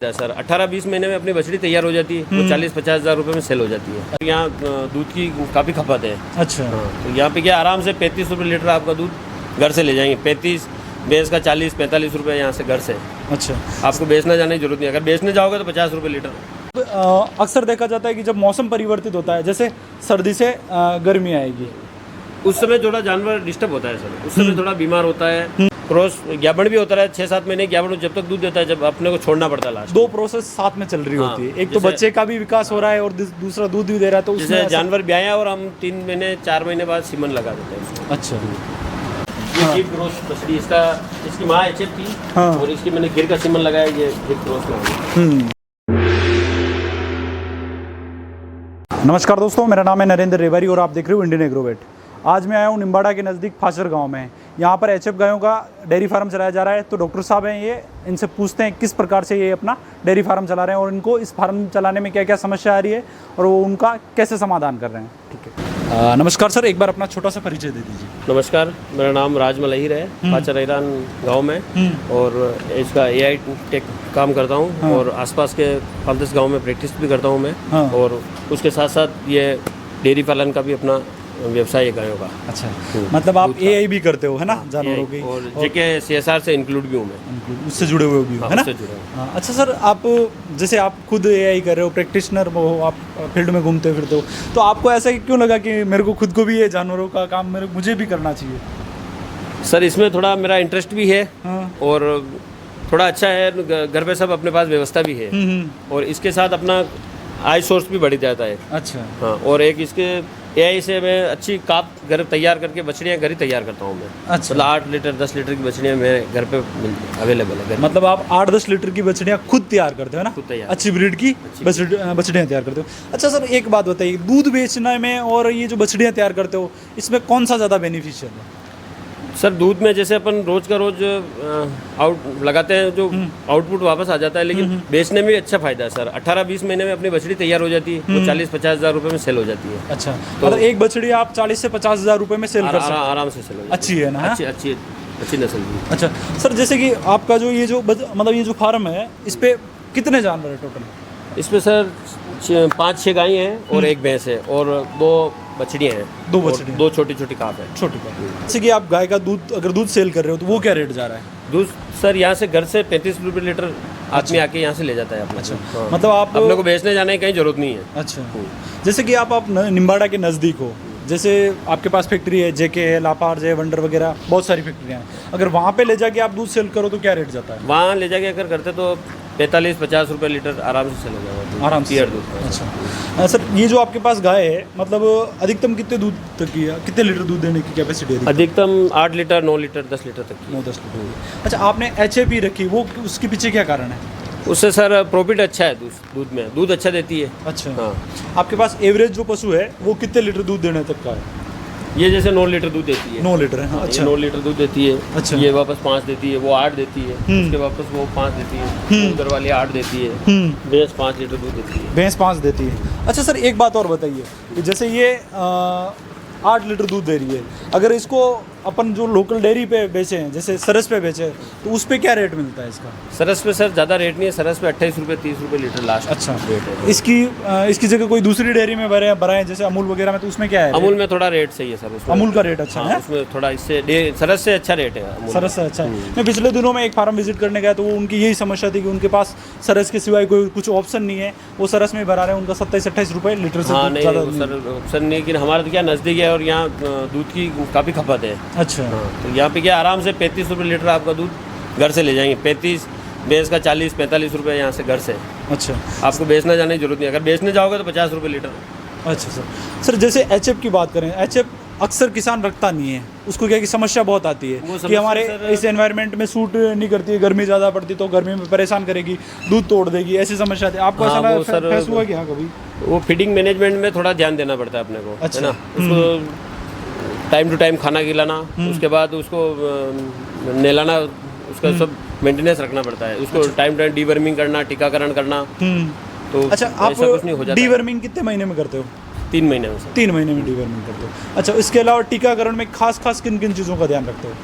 Sir 18-20 महीने में अपनी बछड़ी तैयार हो जाती है, वो 40-50 हज़ार रुपये में सेल हो जाती है। यहाँ दूध की काफ़ी खपत है। अच्छा। तो यहाँ पे क्या आराम से 35 रुपये लीटर आपका दूध घर से ले जाएंगे। 35, भैंस का 40-45 रुपये यहाँ से घर से। अच्छा, आपको बेचना जाने की जरूरत नहीं। अगर बेचने जाओगे तो 50 रुपये लीटर। अक्सर देखा जाता है कि जब मौसम परिवर्तित होता है, जैसे सर्दी से गर्मी आएगी, उस समय थोड़ा जानवर डिस्टर्ब होता है सर, उस समय थोड़ा बीमार होता है। क्रॉस ग्याबड़ भी होता है 6-7 महीने ग्याबड़ जब तक दूध देता है, जब अपने को छोड़ना पड़ता है लास्ट। दो प्रोसेस साथ में चल रही होती है, एक तो बच्चे का भी विकास हो रहा है और दूसरा दूध भी दे रहा है, तो जैसे जानवर ब्याया और हम 3 महीने 4 महीने बाद सीमन लगा देते हैं उसको। अच्छा। ये गिर क्रॉस बछड़ी, इसकी माँ एचएफ थी। हाँ। और इसकी मैंने गिर का सीमन लगाया, ये गिर क्रॉस में। नमस्कार दोस्तों, मेरा नाम है नरेंद्र रेवारी और आप देख रहे हो इंडियन एग्रोवेट। आज मैं आया हूँ निम्बाड़ा के नज़दीक फासर गांव में। यहाँ पर एचएफ गायों का डेयरी फार्म चलाया जा रहा है। तो डॉक्टर साहब हैं ये, इनसे पूछते हैं किस प्रकार से ये अपना डेयरी फार्म चला रहे हैं और इनको इस फार्म चलाने में क्या क्या समस्या आ रही है और वो उनका कैसे समाधान कर रहे हैं। ठीक है, नमस्कार सर, एक बार अपना छोटा सा परिचय दे दीजिए। नमस्कार, मेरा नाम राज मलहिर है, फाचर ईरान गाँव में, और इसका AI टेक काम करता हूँ। और आसपास के 5-10 गाँव में प्रैक्टिस भी करता हूँ मैं। और उसके साथ साथ ये डेयरी पालन का भी अपना व्यवसाय है गायों का। अच्छा, मतलब आप AI भी करते हो, है ना, जानवरों की, और जेके CSR से इंक्लूड भी हूँ मैं, उससे जुड़े हुए भी हो, है ना। अच्छा सर, आप जैसे आप खुद AI कर रहे हो, प्रैक्टिशनर हो, आप फील्ड में घूमते फिरते हो, तो आपको ऐसा क्यों लगा कि मेरे को खुद को भी ये जानवरों का काम मुझे भी करना चाहिए? सर इसमें थोड़ा मेरा इंटरेस्ट भी है। और थोड़ा अच्छा है, घर पे सब अपने पास व्यवस्था भी है, और इसके साथ अपना आय सोर्स भी बढ़ जाता है। अच्छा। हाँ, और एक इसके AI से मैं अच्छी काप घर तैयार करके बछड़ियाँ घर ही तैयार करता हूँ मैं। अच्छा। मतलब 8 लीटर 10 लीटर की बछड़ियाँ मेरे घर पे अवेलेबल है। मतलब आप 8-10 लीटर की बछड़ियाँ खुद तैयार करते हो ना? खुद तैयार, अच्छी ब्रीड की बछड़ियाँ तैयार करते हो। अच्छा सर, एक बात बताइए, दूध बेचने में और ये जो बछड़ियाँ तैयार करते हो, इसमें कौन सा ज़्यादा बेनिफिशियल है? सर दूध में जैसे अपन रोज का रोज आउट लगाते हैं, जो आउटपुट वापस आ जाता है, लेकिन बेचने में भी अच्छा फायदा है सर। 18-20 महीने में अपनी बछड़ी तैयार हो जाती है, वो 40-50 हज़ार रुपये में सेल हो जाती है। अच्छा, तो मतलब एक बछड़ी आप 40 से 50 हज़ार रुपये में सेल कर सकते हैं? आराम से सेल हो जाती है। अच्छी है ना? अच्छी नस्ल की। अच्छा सर, जैसे कि आपका जो ये जो मतलब ये जो फार्म है, इस पे कितने जानवर है टोटल? इसमें सर 5-6 गाय हैं और एक भैंस है, और 2 बछड़ियाँ हैं। 2 बछड़ियाँ, 2 छोटी काफ है। छोटी काफ। जैसे कि आप गाय का दूध अगर दूध सेल कर रहे हो तो वो क्या रेट जा रहा है? दूध सर यहाँ से घर से 35 रुपये लीटर आदमी आके यहाँ से ले जाता है अपना। अच्छा। हाँ। मतलब आप अपने को बेचने जाने की कहीं जरूरत नहीं है। अच्छा, जैसे कि आप निम्बाड़ा के नज़दीक हो, जैसे आपके पास फैक्ट्री है, JK है, लापार्ज है, वंडर वगैरह, बहुत सारी फैक्ट्रियाँ हैं। अगर वहाँ पे ले जाके आप दूध सेल करो तो क्या रेट जाता है? वहाँ ले जाके अगर करते तो 45-50 रुपये लीटर आराम से चला जाएगा, आराम से दूध। अच्छा सर, ये जो आपके पास गाय है, मतलब अधिकतम कितने दूध तक की, कितने लीटर दूध देने की कैपेसिटी है? अधिकतम 8 लीटर 9 लीटर 10 लीटर तक की। 9-10 लीटर। अच्छा, आपने HAP रखी, वो उसके पीछे क्या कारण है? उससे सर प्रॉफिट अच्छा है, दूध में दूध अच्छा देती है। अच्छा। हाँ। आपके पास एवरेज जो पशु है वो कितने लीटर दूध देने तक का है? ये जैसे 9 लीटर दूध देती है। 9 लीटर है। हाँ, अच्छा। 9 लीटर दूध देती है। अच्छा। ये वापस 5 देती है, वो 8 देती है, उसके वापस वो 5 देती है, उधर वाली 8 देती है। भैंस 5 लीटर दूध देती है। भैंस 5 देती है। अच्छा सर, एक बात और बताइए कि जैसे ये 8 लीटर दूध दे रही है, अगर इसको अपन जो लोकल डेयरी पे बेचे हैं, जैसे सरस पे बेचे, तो उस पे क्या रेट मिलता है इसका? सरस पे सर ज़्यादा रेट नहीं है, सरस पे 28 रुपये 30 रुपये लीटर लास्ट। अच्छा रेट है। इसकी जगह कोई दूसरी डेयरी में भराएं जैसे अमूल वगैरह में, तो उसमें क्या है? अमूल में थोड़ा रेट सही है सर, उसमें अमूल का रेट अच्छा है। उसमें थोड़ा इससे सरस से अच्छा रेट है। सरस से अच्छा है। मैं पिछले दिनों में एक फार्म विजिट करने गया, तो वो उनकी यही समस्या थी कि उनके पास सरस के सिवाय कोई कुछ ऑप्शन नहीं है, वो सरस में भरा रहे हैं, उनका 27-28 रुपये लीटर से हाँ नहीं सर, ऑप्शन नहीं, लेकिन हमारा तो क्या नज़दीक है और यहाँ दूध की काफ़ी खपत है। अच्छा। तो यहाँ पे क्या आराम से 35 रुपये लीटर आपका दूध घर से ले जाएंगे। 35, भैंस का 40-45 रुपये यहाँ से घर से। अच्छा। आपको बेचना जाने की जरूरत नहीं। अगर बेचने जाओगे तो 50 रुपये लीटर। अच्छा सर, जैसे HF की बात करें, HF अक्सर किसान रखता नहीं है, उसको क्या कि समस्या बहुत आती है कि हमारे इस एनवायरनमेंट में सूट नहीं करती है, गर्मी ज़्यादा पड़ती तो गर्मी में परेशान करेगी, दूध तोड़ देगी, ऐसी समस्या आती है। आपको ऐसा फेस हुआ क्या कभी? वो फीडिंग मैनेजमेंट में थोड़ा ध्यान देना पड़ता है अपने को। अच्छा। है ना, उसको टाइम टू टाइम खाना खिलाना, उसके बाद उसको नहलाना, उसका सब मेंटेनेंस रखना पड़ता है। उसको टाइम टू टाइम डीवर्मिंग करना, टीकाकरण करना। तो अच्छा, आप कुछ नहीं हो जाता। डीवर्मिंग कितने महीने में करते हो? 3 महीने में। 3 महीने में डीवर्मिंग करते हो। अच्छा, इसके अलावा टीकाकरण में खास किन किन चीज़ों का ध्यान रखते हो?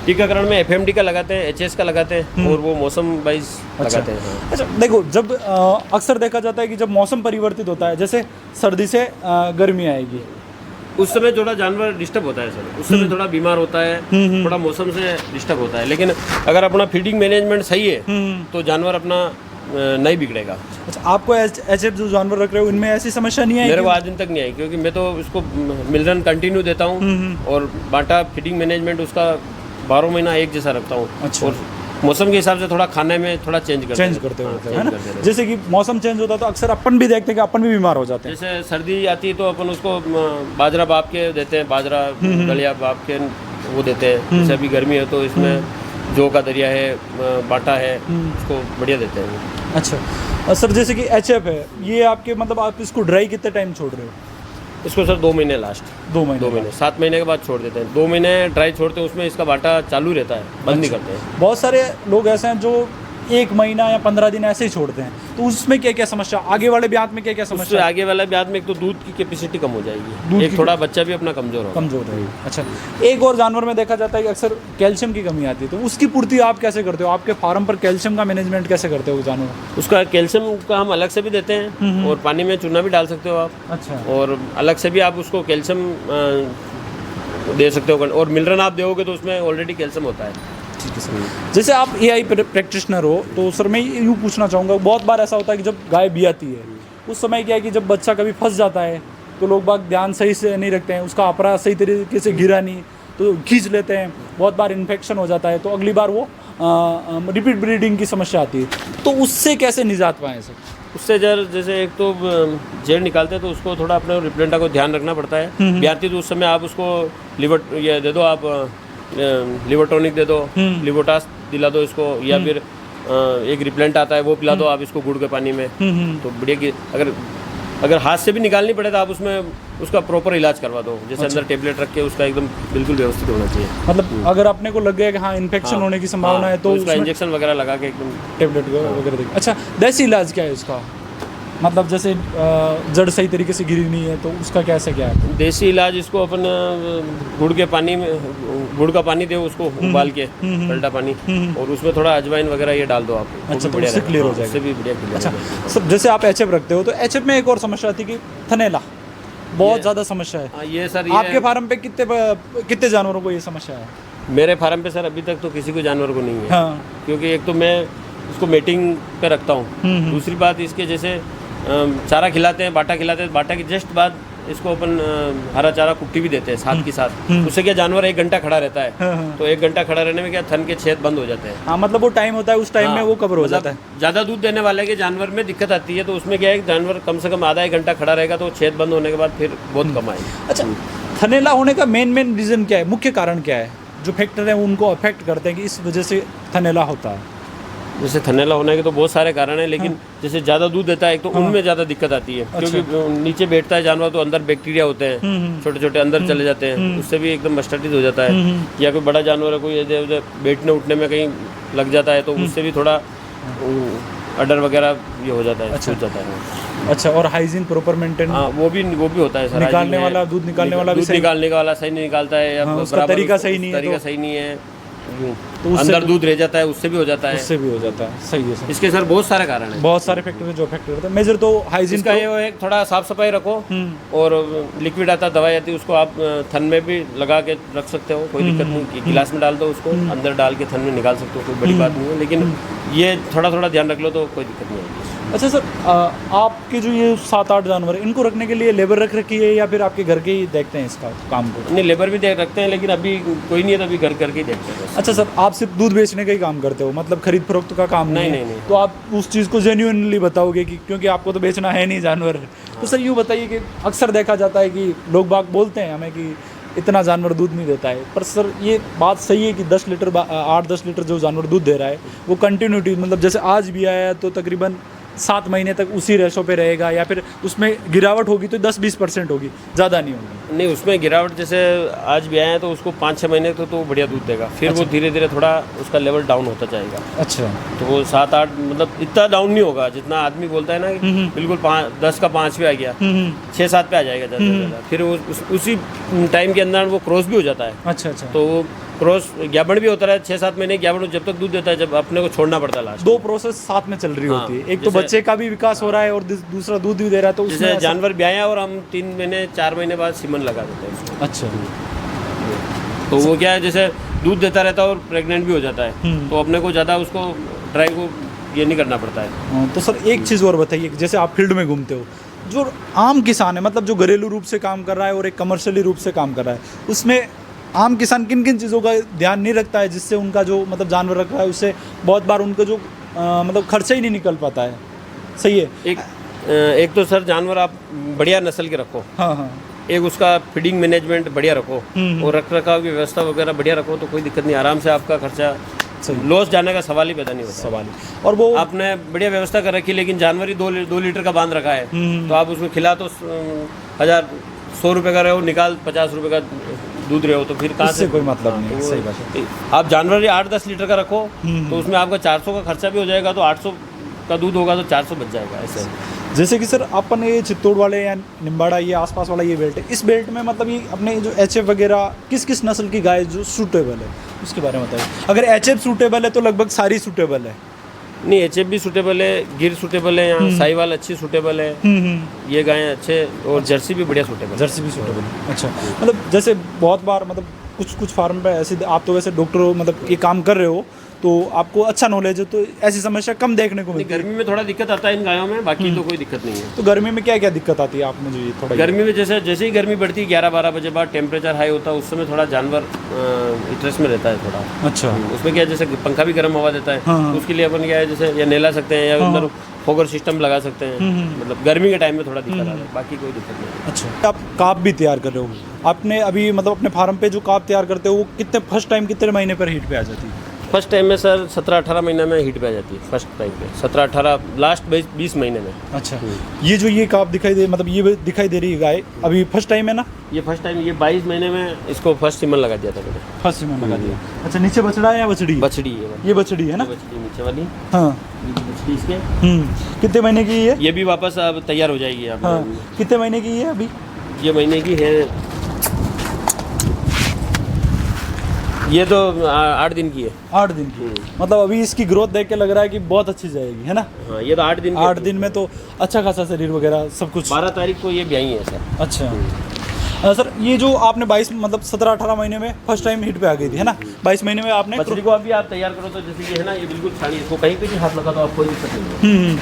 टीकाकरण में एफएमडी का लगाते हैं, एचएस का लगाते हैं और वो मौसम वाइज लगाते हैं। हाँ। अच्छा देखो, जब अक्सर देखा जाता है कि जब मौसम परिवर्तित होता है, जैसे सर्दी से गर्मी आएगी, उस समय थोड़ा जानवर डिस्टर्ब होता है सर, उस समय थोड़ा बीमार होता है, थोड़ा मौसम से डिस्टर्ब होता है। लेकिन अगर अपना फीडिंग मैनेजमेंट सही है तो जानवर अपना नहीं बिगड़ेगा। अच्छा, आपको एचएफ जो जानवर रख रहे हो इनमें ऐसी समस्या नहीं आई? मेरे को आज दिन तक नहीं आई, क्योंकि मैं तो उसको मिल्टन कंटिन्यू देता हूँ और बाटा फीडिंग मैनेजमेंट उसका 12 महीना एक जैसा रखता हूँ। अच्छा। और मौसम के हिसाब से थोड़ा खाने में थोड़ा चेंज करते होते हैं ना। जैसे कि मौसम चेंज होता है तो अक्सर अपन भी देखते हैं कि अपन भी बीमार हो जाते हैं। जैसे सर्दी आती है तो अपन उसको बाजरा बाप के देते हैं, बाजरा दलिया बाप के वो देते हैं। जैसे अभी गर्मी है तो इसमें जौ का दरिया है, बाटा है, उसको बढ़िया देते हैं। अच्छा सर, जैसे कि एचएफ है, ये आपके मतलब आप इसको ड्राई कितने टाइम छोड़ रहे हो? इसको सर 2 महीने लास्ट, 2 महीने 7 महीने के बाद छोड़ देते हैं। 2 महीने ड्राई छोड़ते हैं, उसमें इसका बाटा चालू रहता है, बंद नहीं करते हैं। बहुत सारे लोग ऐसे हैं जो 1 महीना या 15 दिन ऐसे ही छोड़ते हैं, तो उसमें क्या क्या समस्या, आगे वाले ब्याज में क्या क्या उससे समस्या? आगे वाला ब्याज में एक तो दूध की कैपेसिटी कम हो जाएगी, एक थोड़ा बच्चा भी अपना कमजोर रहेगी। अच्छा, एक और जानवर में देखा जाता है कि अक्सर कैल्शियम की कमी आती है, तो उसकी पूर्ति आप कैसे करते हो? आपके फार्म पर कैल्शियम का मैनेजमेंट कैसे करते हो जानवर? उसका कैल्शियम का हम अलग से भी देते हैं और पानी में चूना भी डाल सकते हो आप। अच्छा। और अलग से भी आप उसको कैल्शियम दे सकते हो, और मिल्टन आप दोगे तो उसमें ऑलरेडी कैल्शियम होता है। ठीक है सर। जैसे आप एआई प्रैक्टिशनर हो तो सर मैं यूँ पूछना चाहूँगा, बहुत बार ऐसा होता है कि जब गाय बियाती है उस समय क्या है कि जब बच्चा कभी फंस जाता है तो लोग बाग ध्यान सही से नहीं रखते हैं, उसका अपरा सही तरीके से गिरा नहीं तो खींच लेते हैं, बहुत बार इन्फेक्शन हो जाता है, तो अगली बार वो रिपीट ब्रीडिंग की समस्या आती है, तो उससे कैसे निजात पाएँ सर? उससे जैसे एक तो जेल निकालते हैं तो उसको थोड़ा अपने रिप्लेंटा को ध्यान रखना पड़ता है। ब्याती तो उस समय आप उसको लिवर ये दे दो, आप लिवर टॉनिक दे दो, लिवोटास दिला दो इसको, या फिर एक रिप्लेंट आता है वो पिला दो आप इसको गुड़ के पानी में, तो बढ़िया की अगर हाथ से भी निकालनी पड़े तो आप उसमें उसका प्रॉपर इलाज करवा दो। जैसे अंदर टेबलेट रख के उसका एकदम बिल्कुल व्यवस्थित होना चाहिए। मतलब अगर अपने को लग गया कि हाँ इन्फेक्शन होने की संभावना है तो उसका इंजेक्शन वगैरह लगा के एकदम टेबलेट वगैरह देंगे। अच्छा, देसी इलाज क्या है उसका? मतलब जैसे जड़ सही तरीके से गिरी नहीं है तो उसका कैसे क्या है? देसी इलाज इसको अपन गुड़ के पानी में, गुड़ का पानी दो उसको उबाल के, ठंडा पानी, और उसमें थोड़ा अजवाइन वगैरह ये डाल दो आप। अच्छा, तो उससे क्लियर हो जाएगा। उससे भी बढ़िया क्लियर। अच्छा सर, जैसे आप एचएफ रखते हो तो एचएफ में एक और समस्या आती है कि थनेला बहुत ज़्यादा समस्या है। ये सर आपके फार्म पे कितने जानवरों को ये समस्या है? मेरे फार्म पे सर अभी तक तो किसी को जानवर को नहीं है। हाँ। क्योंकि एक तो मैं इसको मेटिंग पे रखता हूँ, दूसरी बात इसके जैसे चारा खिलाते हैं, बाटा खिलाते हैं, बाटा के जस्ट बाद इसको अपन हरा चारा कुट्टी भी देते हैं साथ के साथ। उससे क्या जानवर 1 घंटा खड़ा रहता है, तो 1 घंटा खड़ा रहने में क्या थन के छेद बंद हो जाते हैं। हाँ, मतलब वो टाइम होता है, उस टाइम में वो कवर हो जाता है। ज़्यादा दूध देने वाले के जानवर में दिक्कत आती है, तो उसमें क्या है जानवर कम से कम आधा 1 घंटा खड़ा रहेगा तो छेद बंद होने के बाद फिर बहुत कम आएगी। अच्छा, थनेला होने का मेन रीज़न क्या है, मुख्य कारण क्या है जो फैक्टर है उनको अफेक्ट करते हैं कि इस वजह से थनेला होता है? जैसे थनेला होने के तो बहुत सारे कारण हैं, लेकिन जैसे ज़्यादा दूध देता है एक तो उनमें ज़्यादा दिक्कत आती है। क्योंकि नीचे बैठता है जानवर तो अंदर बैक्टीरिया होते हैं, छोटे छोटे अंदर चले जाते हैं, उससे भी एकदम मस्टर्डिस हो जाता है। या कोई बड़ा जानवर है कोई इधर उधर बैठने उठने में कहीं लग जाता है तो उससे भी थोड़ा अडर वगैरह ये हो जाता है, छूट जाता है। अच्छा, और हाइजीन प्रॉपर मेंटेन? हाँ, वो भी होता है सर। दूध निकालने वाला दूध निकालने वाला सही नहीं निकालता है, या उसका तरीका सही नहीं है, तो अंदर दूध रह जाता है, उससे भी हो जाता है। सही है सर। इसके सर बहुत सारे कारण हैं, बहुत सारे फैक्टर जो अफेक्ट करते हैं। मेजर तो हाइजीन का ये है, थोड़ा साफ सफाई रखो, और लिक्विड आता है, दवाई आती है, उसको आप थन में भी लगा के रख सकते हो, कोई दिक्कत नहीं। गिलास में डाल दो उसको, अंदर डाल के थन में निकाल सकते हो, कोई बड़ी बात नहीं है। लेकिन ये थोड़ा ध्यान रख लो तो कोई दिक्कत नहीं आएगी। अच्छा सर, आपके जो ये 7-8 जानवर हैं इनको रखने के लिए लेबर रख रखी है या फिर आपके घर के ही देखते हैं इसका काम को? नहीं, लेबर भी देख रखते हैं, लेकिन अभी कोई नहीं है तो अभी घर करके ही देखते हैं। अच्छा सर, आप सिर्फ दूध बेचने का ही काम करते हो, मतलब खरीद फरोख्त का काम नहीं? तो आप उस चीज़ को जेन्युइनली बताओगे कि क्योंकि आपको तो बेचना है नहीं जानवर। तो सर यूँ बताइए कि अक्सर देखा जाता है कि लोग बाग बोलते हैं हमें कि इतना जानवर दूध नहीं देता है, पर सर ये बात सही है कि 10 लीटर 8-10 लीटर जो जानवर दूध दे रहा है वो कंटिन्यूटी, मतलब जैसे आज भी आया तो तकरीबन 7 महीने तक उसी रेशो पे रहेगा, या फिर उसमें गिरावट होगी तो 10-20% होगी, ज़्यादा नहीं होगी? नहीं, उसमें गिरावट जैसे आज भी आए हैं तो उसको 5-6 महीने तो बढ़िया दूध देगा, फिर वो धीरे धीरे थोड़ा उसका लेवल डाउन होता जाएगा। अच्छा, तो वो 7-8 मतलब इतना डाउन नहीं होगा जितना आदमी बोलता है ना कि बिल्कुल 10 का 5 पे आ गया, 6-7 पे आ जाएगा ज़्यादा से ज़्यादा। फिर उसी टाइम के अंदर वो क्रॉस भी हो जाता है। अच्छा, तो क्रॉस ग्याबड़ भी होता है 6-7 महीने ग्याबड़ जब तक दूध देता है, जब अपने को छोड़ना पड़ता है लास्ट। दो प्रोसेस साथ में चल रही हाँ, होती है, एक तो जैसे- बच्चे का भी विकास हो रहा है और दूसरा दूध भी दे रहा है, तो उसमें जैसे ऐसा- जानवर ब्याया और हम 3 महीने 4 महीने बाद सीमन लगा देते हैं उसको। अच्छा। तो वो क्या है, जैसे दूध देता रहता है और प्रेग्नेंट भी हो जाता है, तो अपने को ज़्यादा उसको ड्राई को ये नहीं करना पड़ता है। तो सर एक चीज़ और बताइए, जैसे आप फील्ड में घूमते हो, जो आम किसान है, मतलब जो घरेलू रूप से काम कर रहा है और एक कमर्शियली रूप से काम कर रहा है, उसमें आम किसान किन किन चीज़ों का ध्यान नहीं रखता है, जिससे उनका जो मतलब जानवर रख रहा है उससे बहुत बार उनका जो मतलब खर्चा ही नहीं निकल पाता है। सही है। एक तो सर जानवर आप बढ़िया नस्ल के रखो, हाँ हाँ। एक उसका फीडिंग मैनेजमेंट बढ़िया रखो और रख रखाव की व्यवस्था वगैरह बढ़िया रखो, तो कोई दिक्कत नहीं, आराम से आपका खर्चा सही। लॉस जाने का सवाल ही पैदा नहीं होता। सवाल ही। और वो आपने बढ़िया व्यवस्था कर रखी, लेकिन जानवर ही 2 लीटर का बांध रखा है, तो आप उसमें खिला तो 1,000-100 रुपये का रहे हो, निकाल 50 रुपये का दूध रहे हो, तो फिर कहाँ उससे से कोई मतलब नहीं है। तो सही बात है। आप जानवर ही 8-10 लीटर का रखो, तो उसमें आपका 400 का खर्चा भी हो जाएगा, तो 800 का दूध होगा तो 400 बच जाएगा ऐसे। जैसे कि सर अपन ये चित्तौड़ वाले या निम्बाड़ा ये आसपास वाला ये बेल्ट है, इस बेल्ट में मतलब ये अपने जो HF वगैरह किस किस नस्ल की गाय जो सूटेबल है उसके बारे में बताइए। अगर HF सूटेबल है तो लगभग सारी सूटेबल है। नहीं, HF भी सूटेबल है, गिर सूटेबल है, यहाँ साहिवाल अच्छी सूटेबल है, ये गायें अच्छे, और जर्सी भी बढ़िया सूटेबल है। जर्सी भी सूटेबल है। अच्छा, मतलब जैसे बहुत बार मतलब कुछ फार्म पे ऐसे, आप तो वैसे डॉक्टर हो, मतलब ये काम कर रहे हो तो आपको अच्छा नॉलेज है, तो ऐसी समस्या कम देखने को मिलती है। गर्मी में थोड़ा दिक्कत आता है इन गायों में, बाकी तो कोई दिक्कत नहीं है। तो गर्मी में क्या क्या दिक्कत आती है आप मुझे ये थोड़ा गर्मी में जैसे ही गर्मी बढ़ती है 11-12 बजे बाद टेम्परेचर हाई होता है, उस समय थोड़ा जानवर स्ट्रेस में रहता है थोड़ा। अच्छा। उसमें क्या है, जैसे पंखा भी गर्म हवा देता है, तो उसके लिए अपन क्या है, जैसे या नहला सकते हैं या अंदर फोगर सिस्टम लगा सकते हैं, मतलब गर्मी के टाइम में थोड़ा दिक्कत आता है, बाकी कोई दिक्कत नहीं है। अच्छा, आप काप भी तैयार कर रहे हो आपने अभी, मतलब अपने फार्म पे जो काप तैयार करते हो वो कितने फर्स्ट टाइम कितने महीने पर हीट पे आ जाती है? फर्स्ट टाइम में सर 17-18 महीने में हीट पे आ जाती है, फर्स्ट टाइम पे 17-18 लास्ट 20 महीने में। अच्छा, ये जो ये काप दिखाई दे, मतलब ये दिखाई दे रही है गाय अभी फर्स्ट टाइम है ना? ये फर्स्ट टाइम, ये 22 महीने में इसको फर्स्ट सीमन लगा दिया था मैंने। फर्स्ट सीमन लगा दिया। अच्छा, नीचे बछड़ा है या बछड़ी? बछड़ी है, ये बछड़ी है ना? बछड़ी नीचे वाली, हाँ। ये बछड़ी इसके। कितने महीने की है? ये भी वापस अब तैयार हो जाएगी आप। हाँ। कितने महीने की है अभी? ये महीने की है, ये तो 8 दिन की है। 8 दिन की। मतलब अभी इसकी ग्रोथ देख के लग रहा है कि बहुत अच्छी जाएगी, है ना? हाँ, ये तो 8 दिन की। 8 दिन में तो अच्छा खासा शरीर वगैरह सब कुछ। 12 तारीख को ये ब्याई है सर। अच्छा। सर ये जो आपने 22 मतलब 17-18 महीने में फर्स्ट टाइम हिट पे आ गई थी, है ना? 22 महीने में आपने बछड़ी को अभी आप तैयार करो तो जैसे ये है ना, ये बिल्कुल छाड़ी, इसको कहीं पे भी हाथ लगा दो आप कोई दिक्कत नहीं है,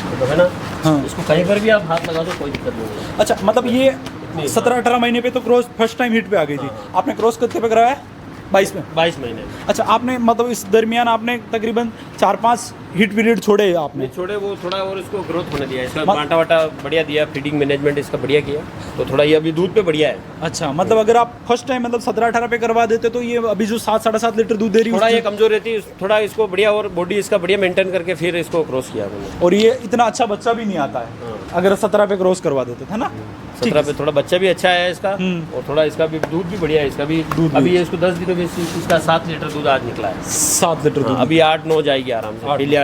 मतलब है ना? हाँ। इसको कहीं पर भी आप हाथ लगा दो कोई दिक्कत नहीं है। अच्छा, मतलब ये 17-18 महीने पे तो क्रॉस फर्स्ट टाइम हिट पे आ गई थी। आपने क्रॉस कितने पे कराया? 22 में। 22 महीने। अच्छा, आपने मतलब इस दरमियान आपने तकरीबन 4-5 हिट पीरियड छोड़े आपने? छोड़े, वो थोड़ा और इसको ग्रोथ होने दिया, इसका बांटा वाटा बढ़िया दिया, फीडिंग मैनेजमेंट इसका बढ़िया किया, तो थोड़ा ये अभी दूध पे बढ़िया है। अच्छा, मतलब अगर आप फर्स्ट टाइम मतलब 17-18 पे करवा देते तो ये अभी जो 7-7.5 लीटर दूध दे रही है थोड़ा ये कमजोर रहती है, थोड़ा इसको बढ़िया और बॉडी इसका बढ़िया मेंटेन करके फिर इसको क्रॉस किया मैंने। और ये इतना अच्छा बच्चा भी नहीं आता है अगर 17 पे क्रॉस करवा देते थे ना? 17 पे थोड़ा बच्चा भी अच्छा है इसका, और थोड़ा इसका भी दूध भी बढ़िया है, इसका भी दूध अभी ये इसको 10 दिनों में इसका 7 लीटर दूध आज निकला है। 7 लीटर दूध। अभी 8-9 जाएगी आराम से पहले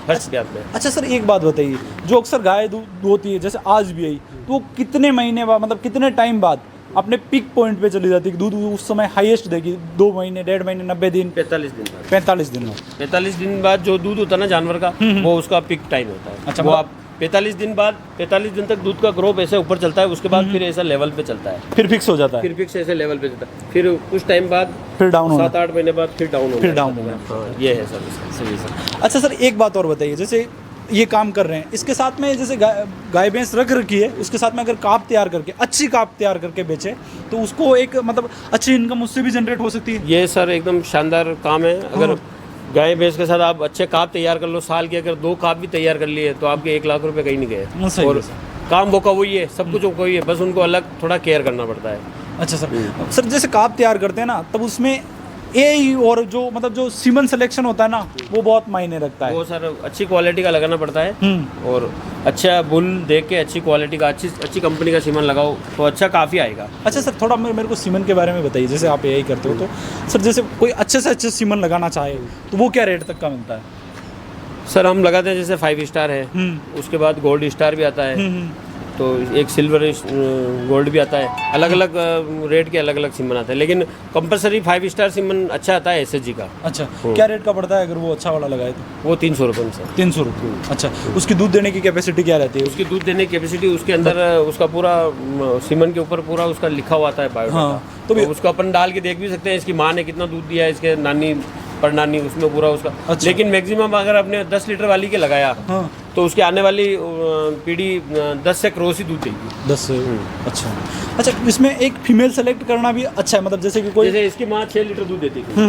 फर्स्ट ब्याह में। अच्छा सर, एक बात बताइए, जो अक्सर गाय दूध होती है जैसे आज भी आई, तो वो कितने महीने बाद, मतलब कितने टाइम बाद अपने पीक पॉइंट पे चली जाती है? दूध उस समय हाईएस्ट देगी 2 महीने, 1.5 महीने, 90 दिन, 45 दिन बाद। 45 दिन में। 45 दिन बाद जो दूध होता है ना जानवर का, वो उसका पीक टाइम होता है। अच्छा, वो मतलब- आप 45 दिन बाद, 45 दिन तक दूध का ग्रोथ ऐसे ऊपर चलता है, उसके बाद फिर ऐसा लेवल पे चलता है, फिर फिक्स हो जाता है, फिर फिक्स ऐसे लेवल पे चलता है, फिर कुछ टाइम बाद फिर डाउन होना। 7-8 महीने बाद फिर डाउन हो फिर डाउन होगा। हाँ, ये है सर इसका। सही है सर। अच्छा सर, एक बात और बताइए, जैसे ये काम कर रहे हैं, इसके साथ में जैसे गाय भैंस रख रखी है, उसके साथ में अगर काप तैयार करके, अच्छी काप तैयार करके बेचे तो उसको एक मतलब अच्छी इनकम उससे भी जनरेट हो सकती है? ये सर एकदम शानदार काम है। अगर गाय भैंस के साथ आप अच्छे काप तैयार कर लो, साल के अगर 2 काप भी तैयार कर लिए तो आपके 1 लाख रुपए कहीं नहीं गए। सही है और सर। काम वो का वही है, सब कुछ वही है, बस उनको अलग थोड़ा केयर करना पड़ता है। अच्छा सर, सर जैसे काप तैयार करते हैं ना, तब उसमें ए और जो मतलब जो सीमन सिलेक्शन होता है ना, वो बहुत मायने रखता है। वो सर अच्छी क्वालिटी का लगाना पड़ता है, और अच्छा बुल देख के अच्छी क्वालिटी का, अच्छी कंपनी का सीमन लगाओ तो अच्छा काफ़ी आएगा। अच्छा सर, थोड़ा मेरे को सीमन के बारे में बताइए, जैसे आप यही करते हो तो सर, जैसे कोई अच्छे से अच्छे सीमन लगाना चाहे तो वो क्या रेट तक का मिलता है? सर हम लगाते हैं जैसे 5 स्टार है, उसके बाद गोल्ड स्टार भी आता है, तो एक सिल्वर गोल्ड भी आता है, अलग अलग रेट के अलग अलग सीमन आते हैं, लेकिन कंपलसरी 5 स्टार सीमन अच्छा आता है SHG का। अच्छा, क्या रेट का पड़ता है अगर वो अच्छा वाला लगाए तो? वो 300 रुपये से। 300 रुपये। अच्छा, उसकी दूध देने की कैपेसिटी क्या रहती है? उसकी दूध देने की कैपेसिटी, उसके अंदर उसका पूरा सीमन के ऊपर पूरा उसका लिखा हुआ आता है बायोडाटा। हाँ, तो उसको अपन डाल के देख भी सकते हैं, इसकी माँ ने कितना दूध दिया है, इसके नानी परनानी, उसमें पूरा उसका। अच्छा। लेकिन मैक्सिमम अगर आपने 10 लीटर वाली के लगाया हाँ, तो उसकी आने वाली पीढ़ी 10 से क्रॉस ही दूध देगी। 10 से। अच्छा अच्छा, इसमें एक फीमेल सेलेक्ट करना भी अच्छा है, मतलब जैसे कि कोई जैसे इसकी माँ 6 लीटर दूध देती थी,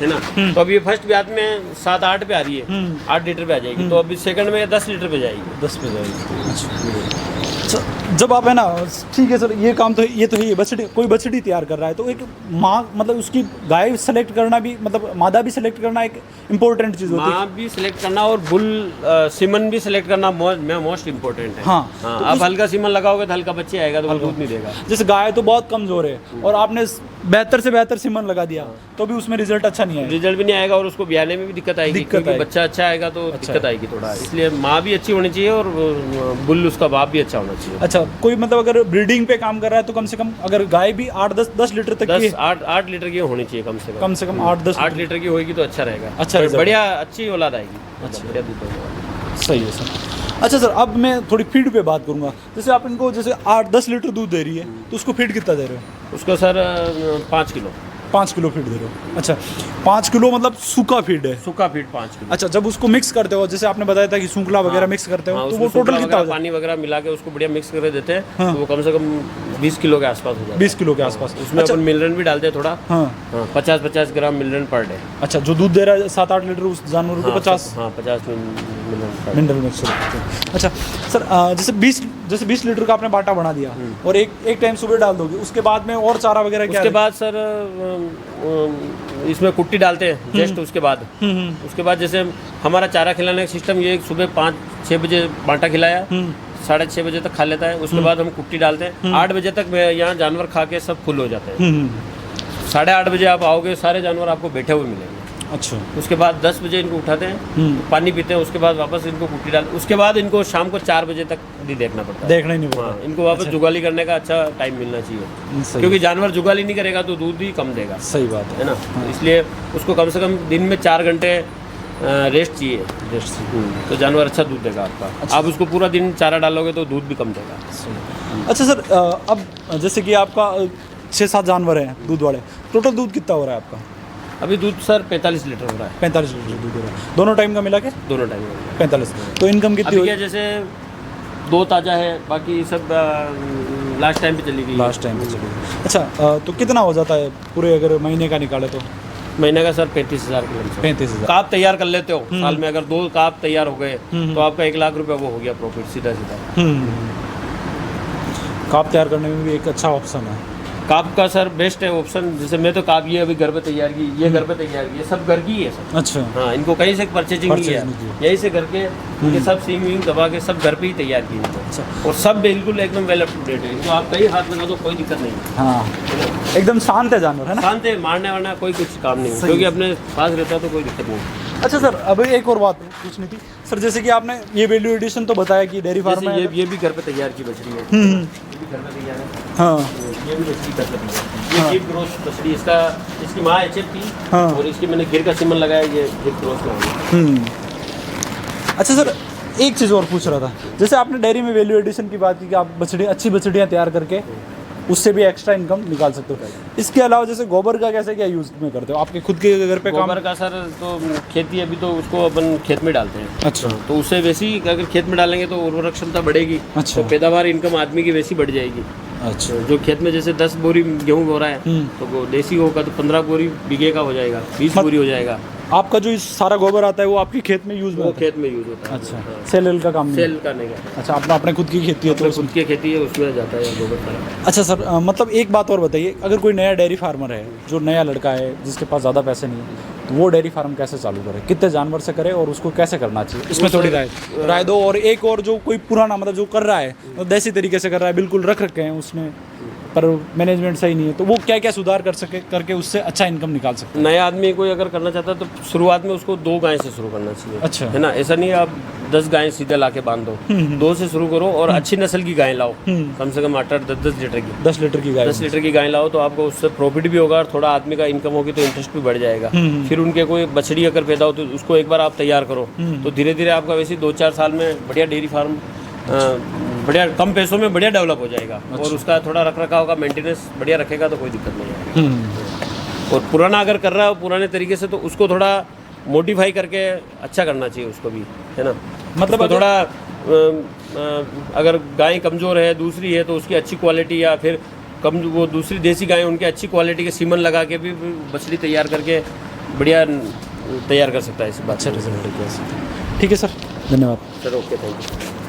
है ना, तो अब ये फर्स्ट ब्यात में 7-8 पे आ रही है, 8 लीटर पे आ जाएगी, तो अभी सेकंड में 10 लीटर पे जाएगी। 10 पे जाएगी। अच्छा, जब आप है ना, ठीक है सर, ये काम तो ये है बछड़ी, कोई बछड़ी तैयार कर रहा है तो एक माँ, मतलब उसकी गाय सेलेक्ट करना भी, मतलब मादा भी सेलेक्ट करना एक इम्पोर्टेंट चीज़ होती है। माँ भी सिलेक्ट करना और बुल सीमन भी सिलेक्ट करना मोस्ट इम्पोर्टेंट है। हाँ, हाँ, आप हल्का सीमन लगाओगे तो हल्का बच्चे आएगा तो वो दूध नहीं देगा। जैसे गाय तो बहुत कमजोर है और आपने बेहतर से बेहतर सीमन लगा दिया तो भी उसमें रिजल्ट अच्छा नहीं आएगा। रिजल्ट भी नहीं आएगा और उसको ब्याने में भी दिक्कत आएगी, क्योंकि बच्चा अच्छा आएगा तो दिक्कत आएगी थोड़ा, इसलिए माँ भी अच्छी होनी चाहिए और बुल उसका बाप भी अच्छा होना चाहिए। अच्छा, कोई मतलब अगर ब्रीडिंग पे काम कर रहा है तो कम से कम अगर गाय भी 8-10 लीटर तक की 8 लीटर की होनी चाहिए कम से कम 8 लीटर की होगी तो अच्छा रहेगा। अच्छा, बढ़िया अच्छी औलाद आएगी। अच्छा, बढ़िया दूध देगा। सही है सर। अच्छा सर, अब मैं थोड़ी फीड पे बात करूंगा। जैसे आप इनको जैसे 8-10 लीटर दूध दे रही है तो उसको फीड कितना दे रहे हो? उसको सर 5 किलो। 5 किलो फीड दे रहे हो? अच्छा, 5 किलो मतलब सूखा फीड है? सूखा फीड 5 किलो। अच्छा, जब उसको मिक्स करते हो, जैसे आपने बताया था कि सूखला वगैरह मिक्स करते हो, तो वो टोटल कितना हो जाता है? पानी वगैरह मिला के उसको बढ़िया मिक्स करके देते हैं, तो वो कम से कम 20 किलो के आसपास हो जाता है। 20 किलो के आसपास। उसमें अपन मिनरल भी डालते हैं थोड़ा। हाँ, 50-50 ग्राम मिनरल पर डे। अच्छा, जो दूध दे रहा है 7-8 लीटर उस जानवर को 50 मिनरल मिक्स करते हैं। अच्छा सर, जैसे 20 लीटर का आपने बाटा बना दिया और एक टाइम सुबह डाल दोगे, उसके बाद में और चारा वगैरह क्या? उसके बाद सर इसमें कुट्टी डालते हैं जस्ट उसके बाद। उसके बाद जैसे हमारा चारा खिलाने का सिस्टम ये, सुबह 5-6 बजे बाटा खिलाया, 6:30 बजे तक खा लेता है, उसके बाद हम कुट्टी डालते हैं। 8 बजे तक यहाँ जानवर खा के सब फुल हो जाते हैं। 8:30 बजे आप आओगे, सारे जानवर आपको बैठे हुए मिलेंगे। अच्छा, उसके बाद 10 बजे इनको उठाते हैं, पानी पीते हैं, उसके बाद वापस इनको कुट्टी डाल, उसके बाद इनको शाम को 4 बजे तक भी देखना पड़ता है। देखना ही नहीं पड़ता। हाँ, इनको वापस जुगाली करने का अच्छा टाइम मिलना चाहिए, क्योंकि जानवर जुगाली नहीं करेगा तो दूध भी कम देगा। सही बात है ना। इसलिए उसको कम से कम दिन में 4 घंटे रेस्ट चाहिए। तो जानवर अच्छा दूध देगा आपका। अच्छा। आप उसको पूरा दिन चारा डालोगे तो दूध भी कम देगा। अच्छा सर, अब जैसे कि आपका 6-7 जानवर हैं दूध वाले, टोटल दूध कितना हो रहा है आपका? अभी दूध सर 45 लीटर हो रहा है। 45 लीटर दूध हो रहा है, दोनों टाइम का मिला के? दोनों टाइम 45। तो इनकम कितनी हुई? जैसे 2 ताज़ा है, बाकी सब लास्ट टाइम पे चली गई। लास्ट टाइम पे चली गई। अच्छा, तो कितना हो जाता है पूरे अगर महीने का निकाले तो? महीने का सर 35,000 के लमसम। 35,000 काप तैयार कर लेते हो साल में, अगर 2 काप तैयार हो गए तो आपका 1 लाख रुपए वो हो गया प्रॉफिट सीधा। काप तैयार करने में भी एक अच्छा ऑप्शन है काप का सर, बेस्ट है ऑप्शन। जैसे मैं तो काप ये अभी घर पे तैयार की, ये घर पे तैयार की, सब घर की है सब। अच्छा, हाँ, इनको कहीं से परचेजिंग नहीं है, यहीं से घर के ये सब सींग वींग दबा के सब घर पे ही तैयार की है। अच्छा, और सब बिल्कुल एकदम वेल अप टू डेट है, इनको आप कहीं हाथ लगा दो कोई दिक्कत नहीं है। हाँ, एकदम शांत है जानवर, है ना? शांत है, मारने वारना कोई कुछ काम नहीं है, क्योंकि अपने पास रहता है तो कोई दिक्कत नहीं। अच्छा सर, अभी एक और बात पूछनी थी सर, जैसे कि आपने ये वैल्यू एडिशन तो बताया कि डेयरी फार्म में ये भी घर पे तैयार की बछड़ी है, ये भी घर पे तैयार है। हाँ, ये भी बछड़ी घर पे तैयार है। ये गिर क्रॉस बछड़ी, इसकी माँ HF थी। हाँ। और इसकी मैंने गिर का सीमन लगाया, ये गिर क्रॉस में। अच्छा सर, एक चीज़ और पूछ रहा था, जैसे आपने डेयरी में वैल्यू एडिशन की बात की कि आप अच्छी बछड़ियाँ तैयार करके उससे भी एक्स्ट्रा इनकम निकाल सकते हो। इसके अलावा जैसे गोबर का कैसे क्या यूज़ में करते हो आपके खुद के घर पे? गोबर का सर तो खेती, अभी तो उसको अपन खेत में डालते हैं। अच्छा, तो उससे वैसी अगर खेत में डालेंगे तो उर्वरक क्षमता बढ़ेगी। अच्छा, तो पैदावार इनकम आदमी की वैसी बढ़ जाएगी। अच्छा, जो खेत में जैसे 10 बोरी गेहूँ हो रहा है तो वो देसी होगा तो 15 बोरी बीघे का हो जाएगा, 20 बोरी हो जाएगा। आपका जो सारा गोबर आता है वो आपकी खेत में यूज होता है? खेत में यूज होता है। अच्छा, सेल का काम नहीं? सेल का नहीं है। अच्छा, अपने खुद की खेती है तो खुद की खेती है, उसमें जाता है गोबर सारा। अच्छा सर, मतलब एक बात और बताइए, अगर कोई नया डेयरी फार्मर है, जो नया लड़का है जिसके पास ज़्यादा पैसे नहीं है, तो वो डेयरी फार्म कैसे चालू करे, कितने जानवर से करे और उसको कैसे करना चाहिए, इसमें थोड़ी राय दो। और एक और जो कोई पुराना मतलब जो कर रहा है, देसी तरीके से कर रहा है, बिल्कुल रख रखे हैं उसने पर मैनेजमेंट सही नहीं है, तो वो क्या क्या सुधार कर सके करके उससे अच्छा इनकम निकाल सकते नया आदमी कोई अगर करना चाहता है तो शुरुआत में उसको 2 गाय से शुरू करना चाहिए। अच्छा। है ना, ऐसा नहीं आप 10 गायें सीधे ला के बांध दो, 2 से शुरू करो और अच्छी नस्ल की गायें लाओ, कम से कम 8-8 10-10 लीटर की 10 लीटर की गाय 10 लीटर की गाय लाओ तो आपको उससे प्रॉफिट भी होगा और थोड़ा आदमी का इनकम होगी तो इंटरेस्ट भी बढ़ जाएगा। फिर उनके कोई बछड़ी अगर पैदा हो तो उसको एक बार आप तैयार करो तो धीरे धीरे आपका वैसे 2-4 साल में बढ़िया डेयरी फार्म बढ़िया कम पैसों में बढ़िया डेवलप हो जाएगा। और उसका थोड़ा रख रखाव का मेंटेनेंस बढ़िया रखेगा तो कोई दिक्कत नहीं आएगी। और पुराना अगर कर रहा है पुराने तरीके से तो उसको थोड़ा मॉडिफाई करके अच्छा करना चाहिए उसको भी, है ना। मतलब उसको थोड़ा अगर गाय कमज़ोर है दूसरी है तो उसकी अच्छी क्वालिटी या फिर कम वो दूसरी देसी गाय उनकी अच्छी क्वालिटी के सीमन लगा के भी बछड़ी तैयार करके बढ़िया तैयार कर सकता है इस बात। अच्छा रिजल्ट। ठीक है सर, धन्यवाद। Sir okay, thank you.